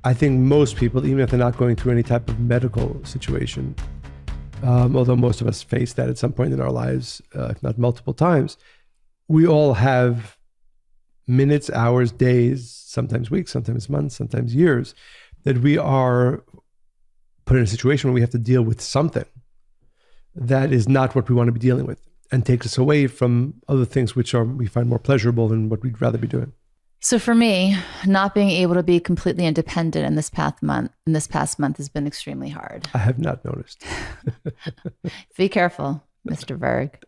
I think most people, even if they're not going through any type of medical situation, although most of us face that at some point in our lives, if not multiple times, we all have minutes, hours, days, sometimes weeks, sometimes months, sometimes years, that we are put in a situation where we have to deal with something that is not what we want to be dealing with and takes us away from other things which we find more pleasurable and what we'd rather be doing. So for me, not being able to be completely independent in this past month has been extremely hard. I have not noticed. Be careful, Mr. Berg.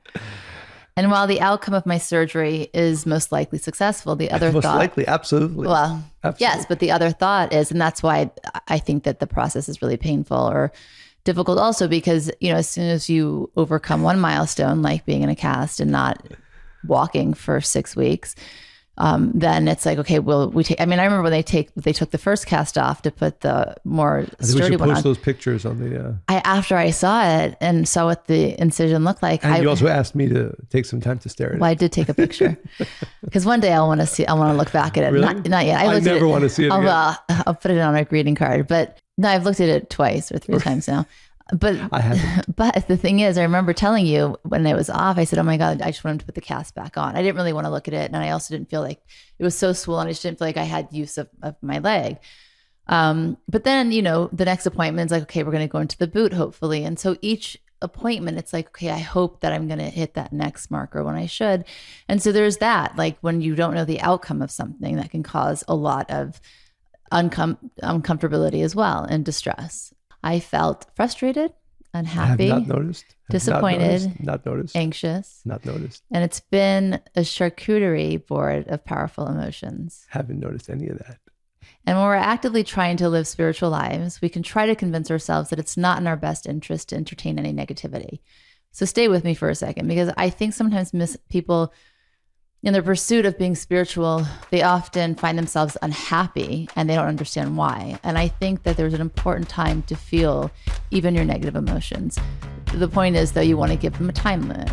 And while the outcome of my surgery is most likely successful, the other most thought... likely, absolutely. Well, absolutely. Yes, but the other thought is, and that's why I think that the process is really painful or difficult also, because, as soon as you overcome one milestone, like being in a cast and not walking for 6 weeks, then it's like, okay, I remember when they took the first cast off to put the more sturdy one on. Post those pictures on the... After I saw it and saw what the incision looked like. And you also asked me to take some time to stare at it. Well, I did take a picture because one day I want to look back at it. Really? Not yet. I never want to see it again. I'll put it on a greeting card, but no, I've looked at it twice or 3 times now. But I haven't. But the thing is, I remember telling you when it was off, I said, oh my God, I just wanted to put the cast back on. I didn't really want to look at it. And I also didn't feel like it was so swollen. I just didn't feel like I had use of my leg. But then, the next appointment is like, okay, we're going to go into the boot, hopefully. And so each appointment, it's like, okay, I hope that I'm going to hit that next marker when I should. And so there's that, like when you don't know the outcome of something, that can cause a lot of uncomfortability as well and distress. I felt frustrated, unhappy, I have not noticed. Disappointed, Not noticed. Anxious. Not noticed. And it's been a charcuterie board of powerful emotions. Haven't noticed any of that. And when we're actively trying to live spiritual lives, we can try to convince ourselves that it's not in our best interest to entertain any negativity. So stay with me for a second, because I think sometimes people, in their pursuit of being spiritual, they often find themselves unhappy and they don't understand why. And I think that there's an important time to feel even your negative emotions. The point is, though, you want to give them a time limit.